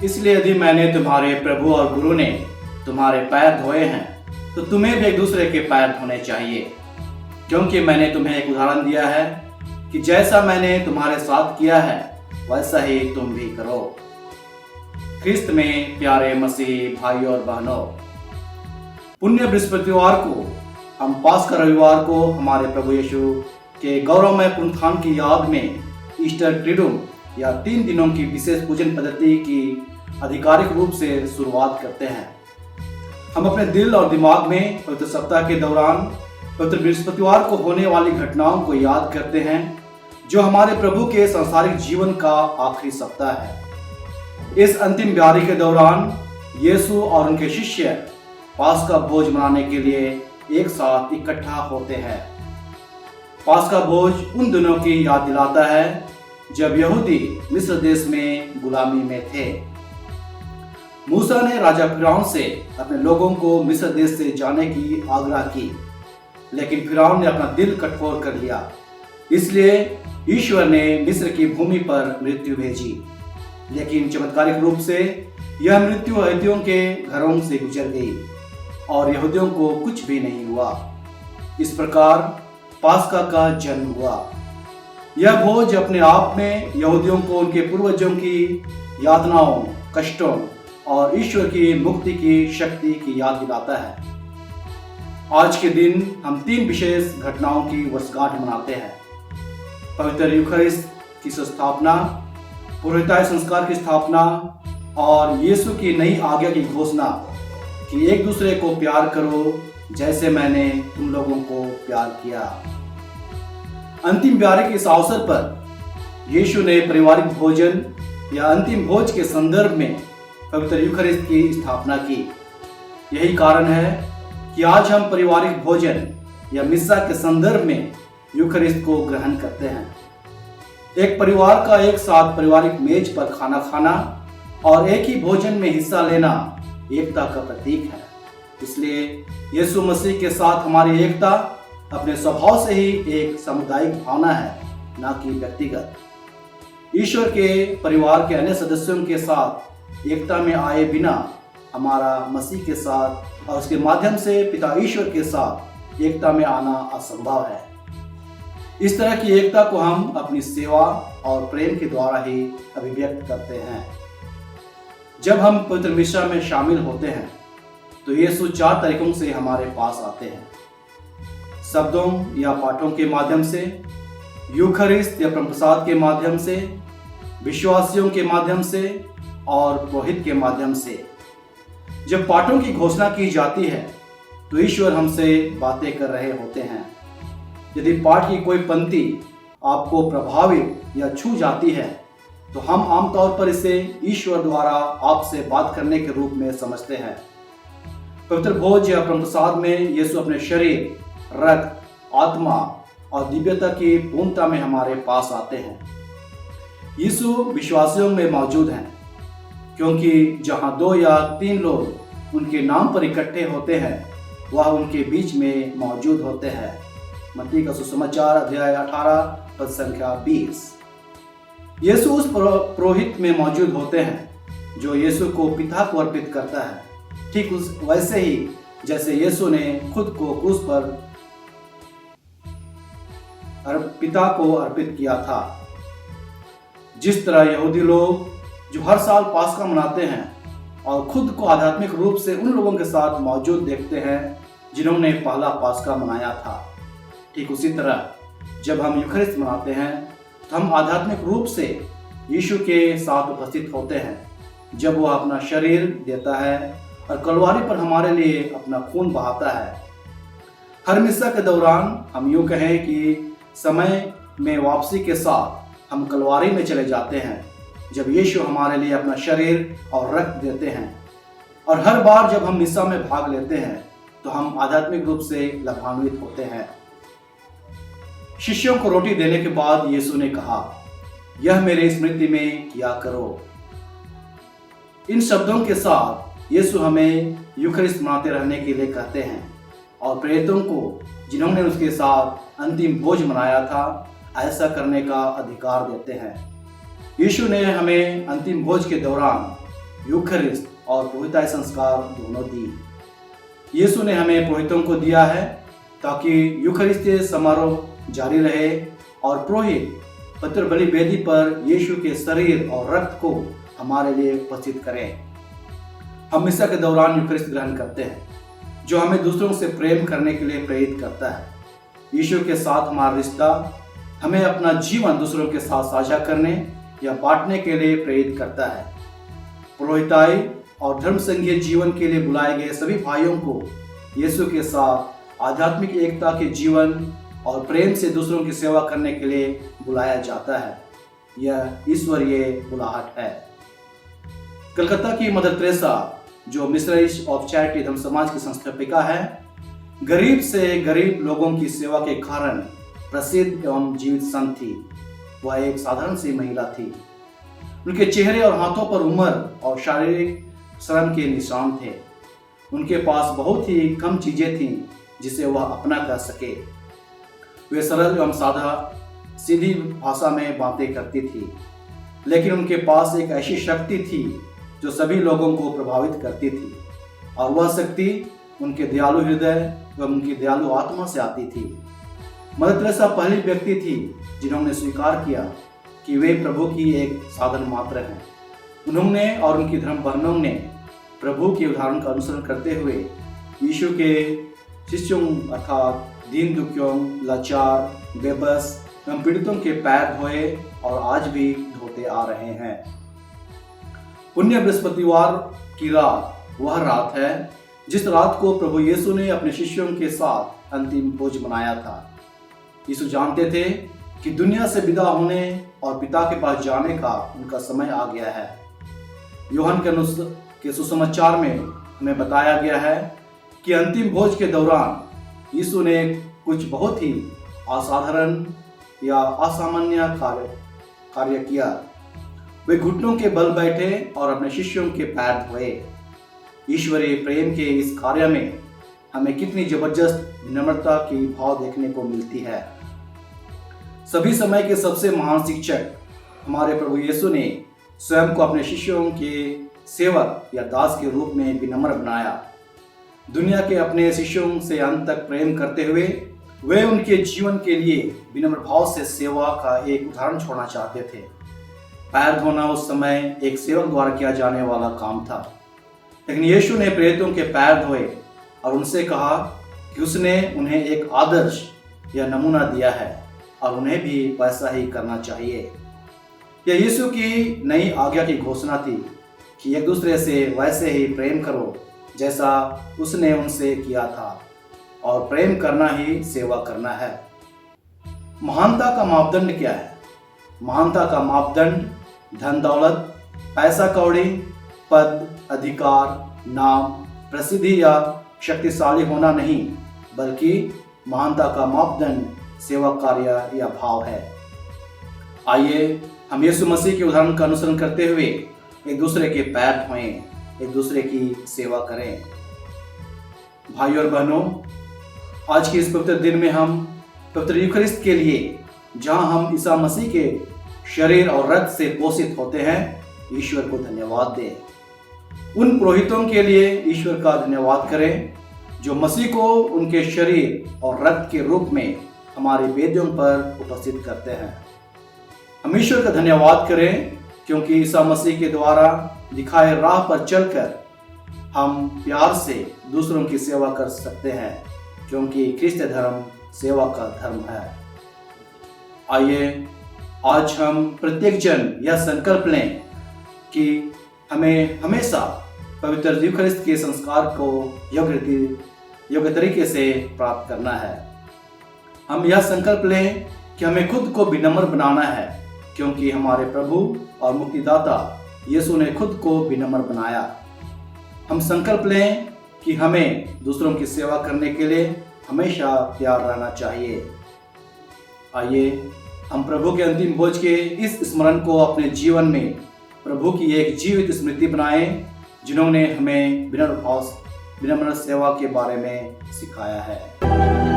इसलिए यदि मैंने तुम्हारे प्रभु और गुरु ने तुम्हारे पैर धोए हैं, तो तुम्हें भी एक दूसरे के पैर धोने चाहिए। क्योंकि मैंने तुम्हें एक उदाहरण दिया है कि जैसा मैंने तुम्हारे साथ किया है वैसा ही तुम भी करो। ख्रिस्त में प्यारे मसीह भाइयों और बहनों, पुण्य बृहस्पतिवार को हम पास्का रविवार को हमारे प्रभु यीशु के गौरवमय पुनरुत्थान की याद में ईस्टर ट्रिडुम या 3 दिनों की विशेष पूजन पद्धति की आधिकारिक रूप से शुरुआत करते हैं। हम अपने दिल और दिमाग में पवित्र सप्ताह के दौरान पवित्र बृहस्पतिवार को होने वाली घटनाओं को याद करते हैं, जो हमारे प्रभु के सांसारिक जीवन का आखिरी सप्ताह है। इस अंतिम ब्यारी के दौरान यीशु और उनके शिष्य पास्का भोज मनाने के लिए एक साथ इकट्ठा होते हैं। पास्का भोज उन दिनों की याद दिलाता है जब यहूदी मिस्र देश में गुलामी में थे। मूसा ने राजा फिरौन से अपने लोगों को मिस्र देश से जाने की आग्रह की, लेकिन फिरौन ने अपना दिल कठोर कर लिया। इसलिए ईश्वर ने मिस्र की भूमि पर मृत्यु भेजी, लेकिन चमत्कारिक रूप से यह मृत्यु यहूदियों के घरों से गुजर गई और यहूदियों को कुछ भी नहीं हुआ। इस प्रकार पास्का का जन्म हुआ। यह भोज अपने आप में यहूदियों को उनके पूर्वजों की यातनाओं, कष्टों और ईश्वर की मुक्ति की शक्ति की याद दिलाता है। आज के दिन हम 3 विशेष घटनाओं की वर्षगांठ मनाते हैं। पवित्र यूखरिस्ट की स्थापना, पुरोहिताई संस्कार की स्थापना और यीशु की नई आज्ञा की घोषणा कि एक दूसरे को प्यार करो जैसे मैंने तुम लोगों को प्यार किया। अंतिम ब्यारे के इस अवसर पर यीशु ने पारिवारिक भोजन या अंतिम भोज के संदर्भ में पवित्र यूखरिस्ट की स्थापना की। यही कारण है कि आज हम पारिवारिक भोजन या मिस्सा के संदर्भ में यूखरिस्ट को ग्रहण करते हैं। एक परिवार का एक साथ पारिवारिक मेज पर खाना खाना और एक ही भोजन में हिस्सा लेना एकता का प्रतीक है। इसलिए यीशु मसीह के साथ हमारी एकता अपने स्वभाव से ही एक सामुदायिक भावना है, न कि व्यक्तिगत। ईश्वर के परिवार के अन्य सदस्यों के साथ एकता में आए बिना हमारा मसीह के साथ और उसके माध्यम से पिता ईश्वर के साथ एकता में आना असंभव है। इस तरह की एकता को हम अपनी सेवा और प्रेम के द्वारा ही अभिव्यक्त करते हैं। जब हम पवित्र मिशा में शामिल होते हैं तो यीशु 4 तरीकों से हमारे पास आते हैं। शब्दों या पाठों के माध्यम से, यूखरिस्ट या प्रसाद के माध्यम से, विश्वासियों के माध्यम से और पुरोहित के माध्यम से। जब पाठों की घोषणा की जाती है तो ईश्वर हमसे बातें कर रहे होते हैं। यदि पाठ की कोई पंक्ति आपको प्रभावित या छू जाती है तो हम आमतौर पर इसे ईश्वर द्वारा आपसे बात करने के रूप में समझते हैं। पवित्र भोज या प्रसाद में यीशु अपने शरीर, रक्त, आत्मा और दिव्यता की पूर्णता में हमारे पास आते हैं। यीशु विश्वासियों में मौजूद हैं, क्योंकि जहां 2 या 3 लोग उनके नाम पर इकट्ठे होते हैं वह उनके बीच में मौजूद होते हैं। मत्ती का सुसमाचार अध्याय 18 पद संख्या 20। यीशु उस पुरोहित में मौजूद होते हैं जो यीशु को पिता को अर्पित करता है, ठीक वैसे ही जैसे यीशु ने खुद को क्रूस पर पिता को अर्पित किया था। जिस तरह यहूदी लोग जो हर साल पास्का मनाते हैं और खुद को आध्यात्मिक रूप से उन लोगों के साथ मौजूद देखते हैं जिन्होंने पहला पास्का मनाया था, ठीक उसी तरह जब हम यूखरिस्ट मनाते हैं तो हम आध्यात्मिक रूप से यीशु के साथ उपस्थित होते हैं जब वह अपना शरीर देता है और कलवारी पर हमारे लिए अपना खून बहाता है। हर मिस्सा के दौरान हम यूं कहें कि समय में वापसी के साथ हम कलवारी में चले जाते हैं जब यीशु हमारे लिए अपना शरीर और रक्त देते हैं। और हर बार जब हम मिस्सा में भाग लेते हैं तो हम आध्यात्मिक रूप से लाभान्वित होते हैं। शिष्यों को रोटी देने के बाद यीशु ने कहा, यह मेरे स्मृति में किया करो। इन शब्दों के साथ यीशु हमें यूखरिस्ट मनाते रहने के लिए कहते हैं और प्रेरितों को, जिन्होंने उसके साथ अंतिम भोज मनाया था, ऐसा करने का अधिकार देते हैं। यीशु ने हमें अंतिम भोज के दौरान यूखरिस्त और पुरोहिताई संस्कार दोनों दी। यीशु ने हमें पुरोहितों को दिया है ताकि यूखरिस्तीय समारोह जारी रहे और पुरोहित पवित्र बलि वेदी पर यीशु के शरीर और रक्त को हमारे लिए उपस्थित करें। हम मिसा के दौरान यूखरिस्त ग्रहण करते हैं जो हमें दूसरों से प्रेम करने के लिए प्रेरित करता है। यीशु के साथ हमारा रिश्ता हमें अपना जीवन दूसरों के साथ साझा करने या बांटने के लिए प्रेरित करता है। पुरोहिताई और धर्म संघीय जीवन के लिए बुलाए गए सभी भाइयों को यीशु के साथ आध्यात्मिक एकता के जीवन और प्रेम से दूसरों की सेवा करने के लिए बुलाया जाता है। यह ईश्वरीय बुलाहट है। कलकत्ता की मदर तेरेसा, जो मिशनरीज ऑफ चैरिटी धर्म समाज की संस्थापिका है, गरीब से गरीब लोगों की सेवा के कारण प्रसिद्ध एवं जीवित संत थी। वह एक साधारण सी महिला थी। उनके चेहरे और हाथों पर उम्र और शारीरिक श्रम के निशान थे। उनके पास बहुत ही कम चीजें थीं जिसे वह अपना कर सके। वे सरल एवं सादा सीधी भाषा में बातें करती थी, लेकिन उनके पास एक ऐसी शक्ति थी जो सभी लोगों को प्रभावित करती थी, और वह शक्ति उनके दयालु हृदय एवं उनकी दयालु आत्मा से आती थी। मदर तेरेसा पहली व्यक्ति थी जिन्होंने स्वीकार किया कि वे प्रभु की एक साधन मात्र हैं। उन्होंने और उनकी धर्म बहनों ने प्रभु के उदाहरण का अनुसरण करते हुए यीशु के शिष्यों अर्थात दीन दुखियों, लाचार, बेबस एवं पीड़ितों के पैर धोए और आज भी धोते आ रहे हैं। पुण्य बृहस्पतिवार की रात वह रात है जिस रात को प्रभु यीशु ने अपने शिष्यों के साथ अंतिम भोज मनाया था। यीशु जानते थे कि दुनिया से विदा होने और पिता के पास जाने का उनका समय आ गया है। यूहन्ना के सुसमाचार में हमें बताया गया है कि अंतिम भोज के दौरान यीशु ने कुछ बहुत ही असाधारण या असामान्य कार्य किया। वे घुटनों के बल बैठे और अपने शिष्यों के पैर धोए। ईश्वरीय प्रेम के इस कार्य में हमें कितनी जबरदस्त विनम्रता की भाव देखने को मिलती है। सभी समय के सबसे महान शिक्षक हमारे प्रभु यीशु ने स्वयं को अपने शिष्यों के सेवक या दास के रूप में विनम्र बनाया। दुनिया के अपने शिष्यों से अंत तक प्रेम करते हुए वे उनके जीवन के लिए विनम्र भाव से सेवा का एक उदाहरण छोड़ना चाहते थे। पैर धोना उस समय एक सेवक द्वारा किया जाने वाला काम था, लेकिन यीशु ने प्रेरितों के पैर धोए और उनसे कहा कि उसने उन्हें एक आदर्श या नमूना दिया है और उन्हें भी वैसा ही करना चाहिए। यह यीशु की नई आज्ञा की घोषणा थी कि एक दूसरे से वैसे ही प्रेम करो जैसा उसने उनसे किया था, और प्रेम करना ही सेवा करना है। महानता का मापदंड क्या है? महानता का मापदंड धन दौलत, पैसा कौड़ी, पद, अधिकार, नाम, प्रसिद्धि या शक्तिशाली होना नहीं, बल्कि महानता का मापदंड सेवा कार्य या भाव है। आइए हम यीशु मसीह के उदाहरण का अनुसरण करते हुए एक दूसरे के पैर धोएं, एक दूसरे की सेवा करें। भाइयों और बहनों, आज के इस पवित्र दिन में हम पवित्र यूखरिस्त के लिए, जहां हम ईसा मसीह के शरीर और रक्त से पोषित होते हैं, ईश्वर को धन्यवाद दें। उन पुरोहितों के लिए ईश्वर का धन्यवाद करें जो मसीह को उनके शरीर और रक्त के रूप में हमारी वेदियों पर उपस्थित करते हैं। हम ईश्वर का धन्यवाद करें क्योंकि ईसा मसीह के द्वारा दिखाए राह पर चलकर हम प्यार से दूसरों की सेवा कर सकते हैं, क्योंकि क्रिस्त धर्म सेवा का धर्म है। आइए आज हम प्रत्येक जन यह संकल्प लें कि हमें हमेशा पवित्र यूखरिस्त के संस्कार को योग्य तरीके से प्राप्त करना है। हम यह संकल्प लें कि हमें खुद को विनम्र बनाना है, क्योंकि हमारे प्रभु और मुक्तिदाता यीशु ने खुद को विनम्र बनाया। हम संकल्प लें कि हमें दूसरों की सेवा करने के लिए हमेशा तैयार रहना चाहिए। आइए हम प्रभु के अंतिम भोज के इस स्मरण को अपने जीवन में प्रभु की एक जीवित स्मृति बनाएं, जिन्होंने हमें विनम्र सेवा के बारे में सिखाया है।